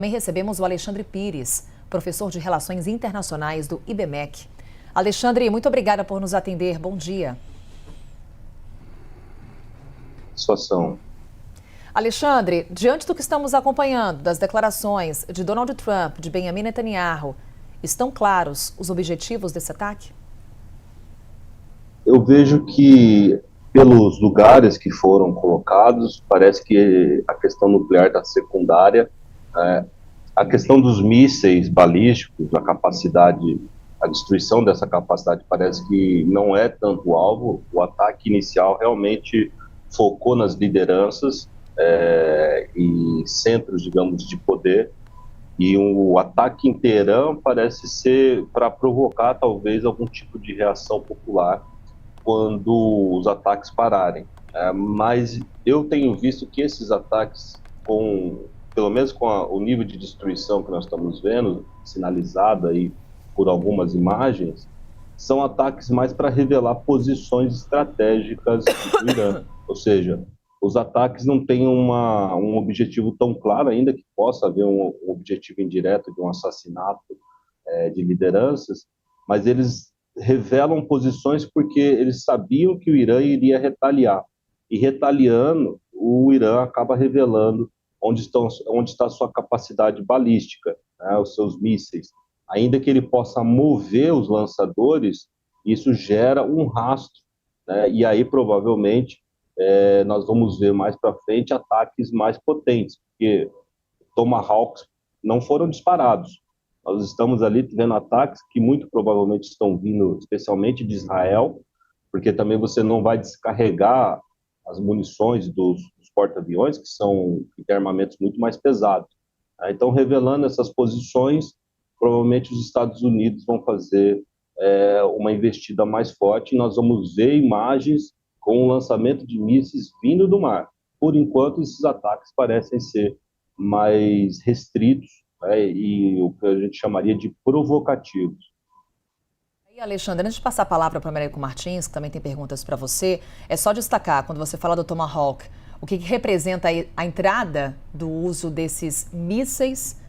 Também recebemos o Alexandre Pires, professor de Relações Internacionais do IBMEC. Alexandre, muito obrigada por nos atender. Bom dia. Situação. Alexandre, diante do que estamos acompanhando, das declarações de Donald Trump, de Benjamin Netanyahu, estão claros os objetivos desse ataque? Eu vejo que, pelos lugares que foram colocados, parece que a questão nuclear está secundária. A questão dos mísseis balísticos, a destruição dessa capacidade parece que não é tanto o alvo. O ataque inicial realmente focou nas lideranças e centros, digamos, de poder. E o ataque em Teherã parece ser para provocar, talvez, algum tipo de reação popular quando os ataques pararem. Mas eu tenho visto que esses ataques, pelo menos com o nível de destruição que nós estamos vendo, sinalizado aí por algumas imagens, são ataques mais para revelar posições estratégicas do Irã. Ou seja, os ataques não têm um objetivo tão claro ainda, que possa haver um objetivo indireto de um assassinato de lideranças, mas eles revelam posições porque eles sabiam que o Irã iria retaliar. E retaliando, o Irã acaba revelando onde está a sua capacidade balística, né, os seus mísseis. Ainda que ele possa mover os lançadores, isso gera um rastro, né, e aí provavelmente nós vamos ver mais para frente ataques mais potentes, porque Tomahawks não foram disparados. Nós estamos ali vendo ataques que muito provavelmente estão vindo especialmente de Israel, porque também você não vai descarregar as munições dos porta-aviões, que têm armamentos muito mais pesados. Então, revelando essas posições, provavelmente os Estados Unidos vão fazer uma investida mais forte e nós vamos ver imagens com o lançamento de mísseis vindo do mar. Por enquanto, esses ataques parecem ser mais restritos, né, e o que a gente chamaria de provocativos. E Alexandre, antes de passar a palavra para o Américo Martins, que também tem perguntas para você, é só destacar, quando você fala do Tomahawk, o que representa a entrada do uso desses mísseis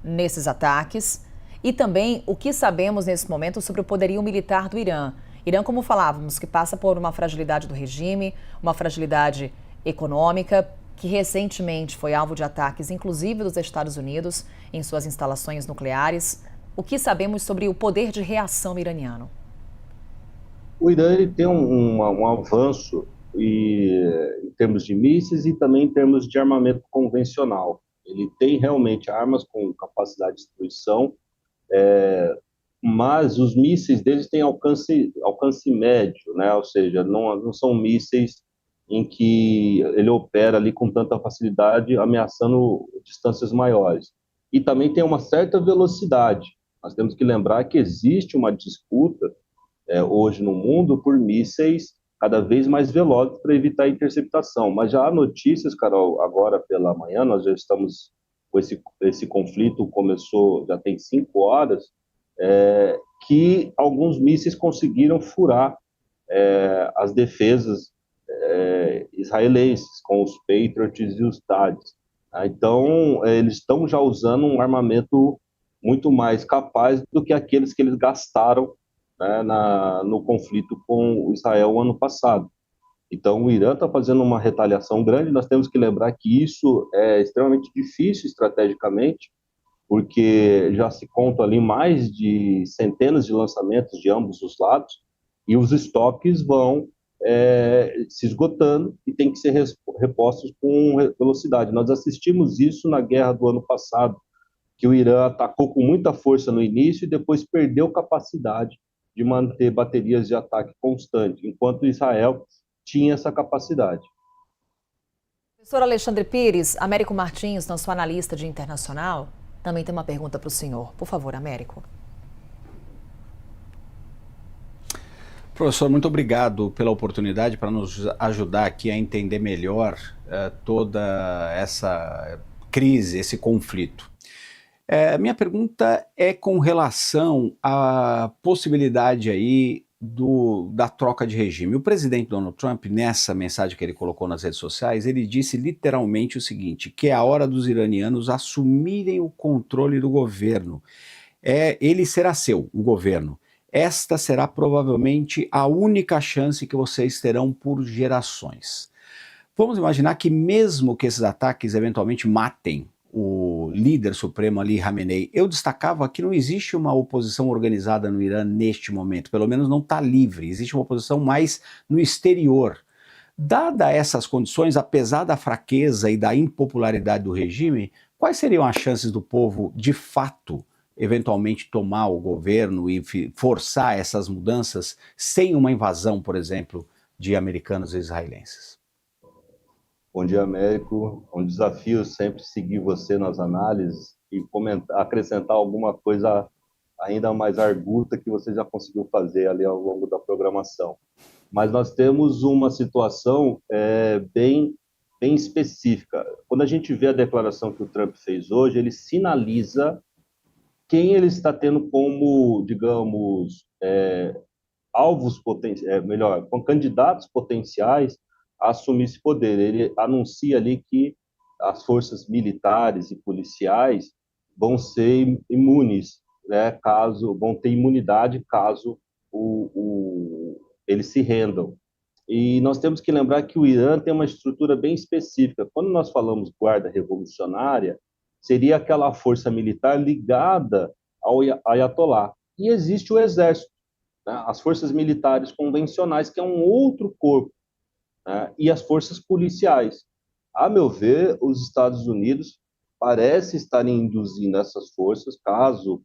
nesses ataques e também o que sabemos nesse momento sobre o poderio militar do Irã. Irã, como falávamos, que passa por uma fragilidade do regime, uma fragilidade econômica, que recentemente foi alvo de ataques, inclusive dos Estados Unidos, em suas instalações nucleares. O que sabemos sobre o poder de reação iraniano? O Irã ele tem um avanço em termos de mísseis e também em termos de armamento convencional. Ele tem realmente armas com capacidade de destruição, mas os mísseis deles têm alcance médio, né? Ou seja, não são mísseis em que ele opera ali com tanta facilidade, ameaçando distâncias maiores. E também tem uma certa velocidade. Nós temos que lembrar que existe uma disputa hoje no mundo por mísseis cada vez mais velozes para evitar a interceptação. Mas já há notícias, Carol, agora pela manhã, nós já estamos com esse conflito, começou já tem 5 horas, que alguns mísseis conseguiram furar as defesas israelenses, com os Patriots e os THAADs. Então, eles estão já usando um armamento muito mais capaz do que aqueles que eles gastaram, né, no conflito com o Israel ano passado. Então, o Irã está fazendo uma retaliação grande. Nós temos que lembrar que isso é extremamente difícil estrategicamente, porque já se conta ali mais de centenas de lançamentos de ambos os lados, e os estoques vão se esgotando e tem que ser repostos com velocidade. Nós assistimos isso na guerra do ano passado, que o Irã atacou com muita força no início e depois perdeu capacidade de manter baterias de ataque constante, enquanto Israel tinha essa capacidade. Professor Alexandre Pires, Américo Martins, nosso analista de internacional, também tem uma pergunta para o senhor. Por favor, Américo. Professor, muito obrigado pela oportunidade para nos ajudar aqui a entender melhor toda essa crise, esse conflito. Minha pergunta é com relação à possibilidade aí da troca de regime. O presidente Donald Trump, nessa mensagem que ele colocou nas redes sociais, ele disse literalmente o seguinte, que é a hora dos iranianos assumirem o controle do governo. Ele será seu, o governo. Esta será provavelmente a única chance que vocês terão por gerações. Vamos imaginar que mesmo que esses ataques eventualmente matem o líder supremo Ali Khamenei, eu destacava que não existe uma oposição organizada no Irã neste momento, pelo menos não está livre, existe uma oposição mais no exterior. Dada essas condições, apesar da fraqueza e da impopularidade do regime, quais seriam as chances do povo, de fato, eventualmente tomar o governo e forçar essas mudanças sem uma invasão, por exemplo, de americanos e israelenses? Bom dia, Américo. É um desafio sempre seguir você nas análises e acrescentar alguma coisa ainda mais arguta que você já conseguiu fazer ali ao longo da programação. Mas nós temos uma situação bem específica. Quando a gente vê a declaração que o Trump fez hoje, ele sinaliza quem ele está tendo como, digamos, alvos potenciais, com candidatos potenciais a assumir esse poder. Ele anuncia ali que as forças militares e policiais vão ser imunes, né, vão ter imunidade caso eles se rendam. E nós temos que lembrar que o Irã tem uma estrutura bem específica. Quando nós falamos guarda revolucionária, seria aquela força militar ligada ao Ayatollah. E existe o exército, né, as forças militares convencionais, que é um outro corpo, né, e as forças policiais. A meu ver, os Estados Unidos parecem estarem induzindo essas forças, caso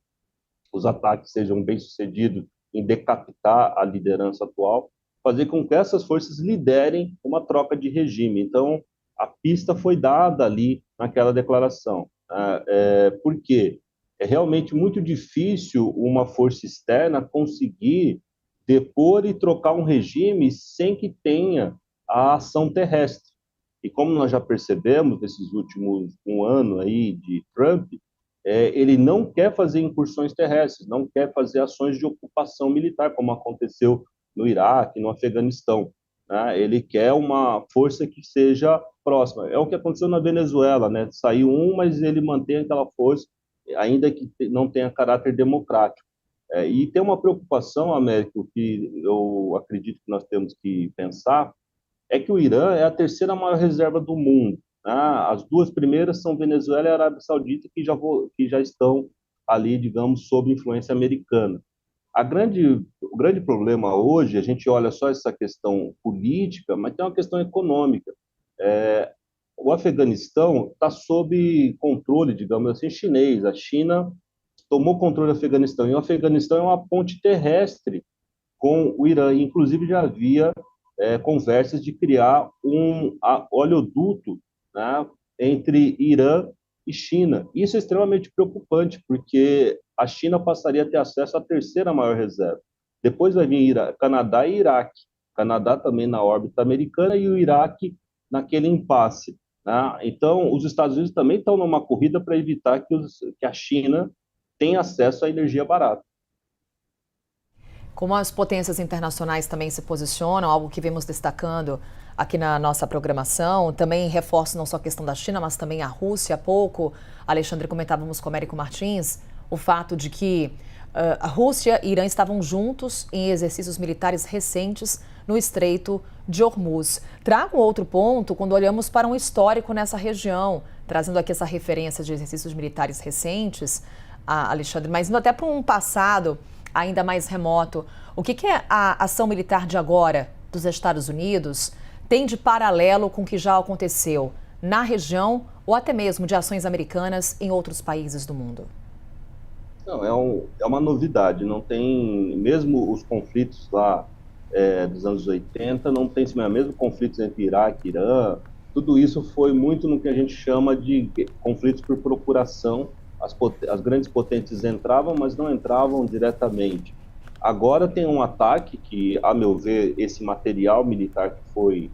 os ataques sejam bem-sucedidos em decapitar a liderança atual, fazer com que essas forças liderem uma troca de regime. Então, a pista foi dada ali naquela declaração. Por quê? É realmente muito difícil uma força externa conseguir depor e trocar um regime sem que tenha a ação terrestre. E como nós já percebemos nesses últimos um ano aí de Trump, ele não quer fazer incursões terrestres, não quer fazer ações de ocupação militar, como aconteceu no Iraque, no Afeganistão, né? Ele quer uma força que seja próxima. É o que aconteceu na Venezuela, né? Saiu mas ele mantém aquela força, ainda que não tenha caráter democrático. E tem uma preocupação, Américo, que eu acredito que nós temos que pensar, é que o Irã é a terceira maior reserva do mundo. Né? As duas primeiras são Venezuela e Arábia Saudita, que já estão ali, digamos, sob influência americana. O grande problema hoje, a gente olha só essa questão política, mas tem uma questão econômica. O Afeganistão está sob controle, digamos assim, chinês. A China tomou controle do Afeganistão, e o Afeganistão é uma ponte terrestre com o Irã. Inclusive, já havia conversas de criar um oleoduto, né, entre Irã e China. Isso é extremamente preocupante, porque a China passaria a ter acesso à terceira maior reserva. Depois vai vir Canadá e Iraque. Canadá também na órbita americana e o Iraque naquele impasse. Né? Então, os Estados Unidos também estão numa corrida para evitar que a China tenha acesso à energia barata. Como as potências internacionais também se posicionam, algo que vemos destacando aqui na nossa programação, também reforça não só a questão da China, mas também a Rússia. Há pouco, Alexandre, comentávamos com o Américo Martins o fato de que a Rússia e Irã estavam juntos em exercícios militares recentes no Estreito de Hormuz. Trago um outro ponto quando olhamos para um histórico nessa região, trazendo aqui essa referência de exercícios militares recentes, Alexandre, mas indo até para um passado ainda mais remoto. O que a ação militar de agora dos Estados Unidos tem de paralelo com o que já aconteceu na região ou até mesmo de ações americanas em outros países do mundo? Não, é uma novidade. Não tem, mesmo os conflitos lá dos anos 80, não tem mesmo conflitos entre Iraque e Irã. Tudo isso foi muito no que a gente chama de conflitos por procuração. As grandes potências entravam, mas não entravam diretamente. Agora tem um ataque que, a meu ver, esse material militar que foi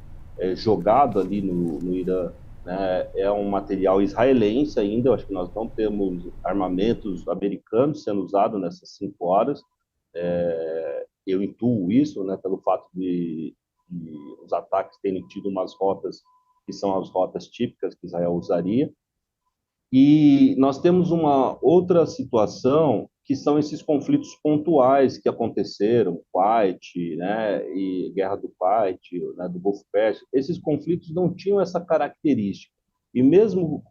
jogado ali no Irã, né, é um material israelense ainda. Eu acho que nós não temos armamentos americanos sendo usados nessas 5 horas. eu intuo isso, né, pelo fato de os ataques terem tido umas rotas que são as rotas típicas que Israel usaria. E nós temos uma outra situação que são esses conflitos pontuais que aconteceram, Kuwait, né, e Guerra do Kuwait, né, do Golfo Pérsico. Esses conflitos não tinham essa característica. E mesmo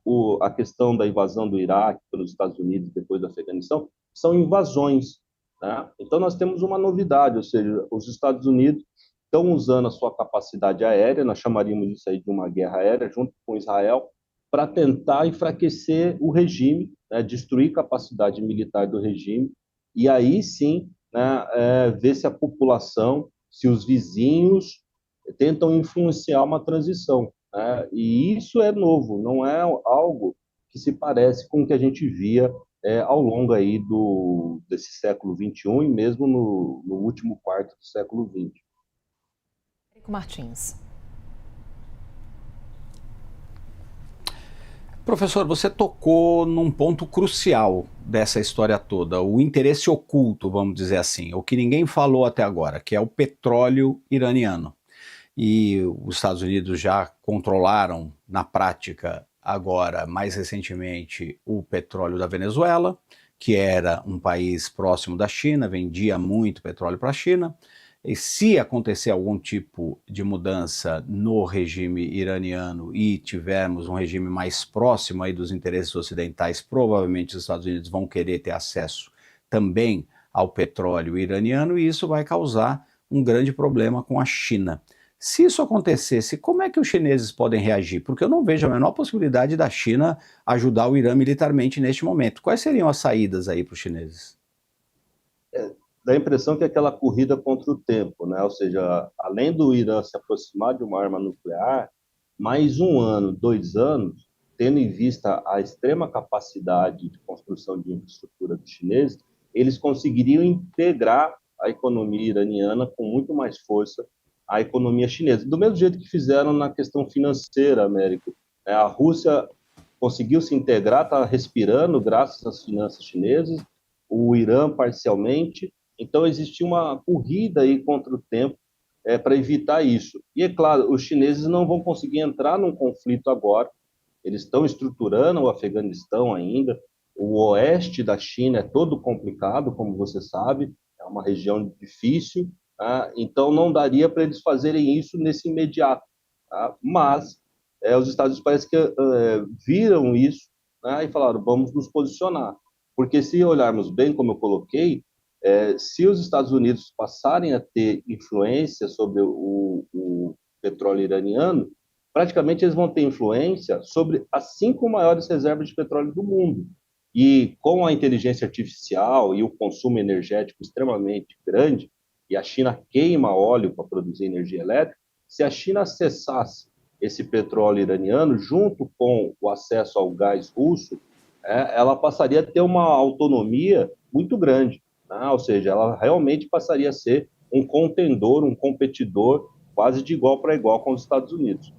a questão da invasão do Iraque pelos Estados Unidos depois do Afeganistão são invasões, né? Então nós temos uma novidade, ou seja, os Estados Unidos estão usando a sua capacidade aérea, nós chamaríamos isso aí de uma guerra aérea, junto com Israel, para tentar enfraquecer o regime, né, destruir capacidade militar do regime, e aí sim, né, ver se a população, se os vizinhos tentam influenciar uma transição, né? E isso é novo, não é algo que se parece com o que a gente via ao longo aí desse século XXI e mesmo no último quarto do século XX. Érico Martins. Professor, você tocou num ponto crucial dessa história toda, o interesse oculto, vamos dizer assim, o que ninguém falou até agora, que é o petróleo iraniano. E os Estados Unidos já controlaram, na prática, agora, mais recentemente, o petróleo da Venezuela, que era um país próximo da China, vendia muito petróleo para a China. E se acontecer algum tipo de mudança no regime iraniano e tivermos um regime mais próximo aí dos interesses ocidentais, provavelmente os Estados Unidos vão querer ter acesso também ao petróleo iraniano e isso vai causar um grande problema com a China. Se isso acontecesse, como é que os chineses podem reagir? Porque eu não vejo a menor possibilidade da China ajudar o Irã militarmente neste momento. Quais seriam as saídas aí para os chineses? Dá a impressão que é aquela corrida contra o tempo, né? Ou seja, além do Irã se aproximar de uma arma nuclear, mais 1 ano, 2 anos, tendo em vista a extrema capacidade de construção de infraestrutura dos chineses, eles conseguiriam integrar a economia iraniana com muito mais força à economia chinesa. Do mesmo jeito que fizeram na questão financeira, Américo. A Rússia conseguiu se integrar, está respirando graças às finanças chinesas, o Irã parcialmente. Então, existia uma corrida aí contra o tempo para evitar isso. E, é claro, os chineses não vão conseguir entrar num conflito agora, eles estão estruturando o Afeganistão ainda, o oeste da China é todo complicado, como você sabe, é uma região difícil, tá? Então não daria para eles fazerem isso nesse imediato. Tá? Mas os Estados Unidos parece que viram isso, né, e falaram, vamos nos posicionar. Porque se olharmos bem, como eu coloquei, se os Estados Unidos passarem a ter influência sobre o petróleo iraniano, praticamente eles vão ter influência sobre as 5 maiores reservas de petróleo do mundo. E com a inteligência artificial e o consumo energético extremamente grande, e a China queima óleo para produzir energia elétrica, se a China acessasse esse petróleo iraniano, junto com o acesso ao gás russo, ela passaria a ter uma autonomia muito grande. Ou seja, ela realmente passaria a ser um contendor, um competidor quase de igual para igual com os Estados Unidos.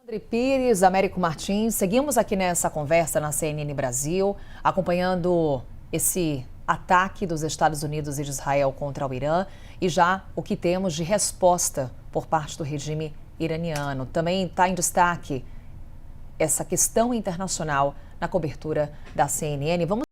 André Pires, Américo Martins, seguimos aqui nessa conversa na CNN Brasil, acompanhando esse ataque dos Estados Unidos e de Israel contra o Irã e já o que temos de resposta por parte do regime iraniano. Também está em destaque essa questão internacional na cobertura da CNN. Vamos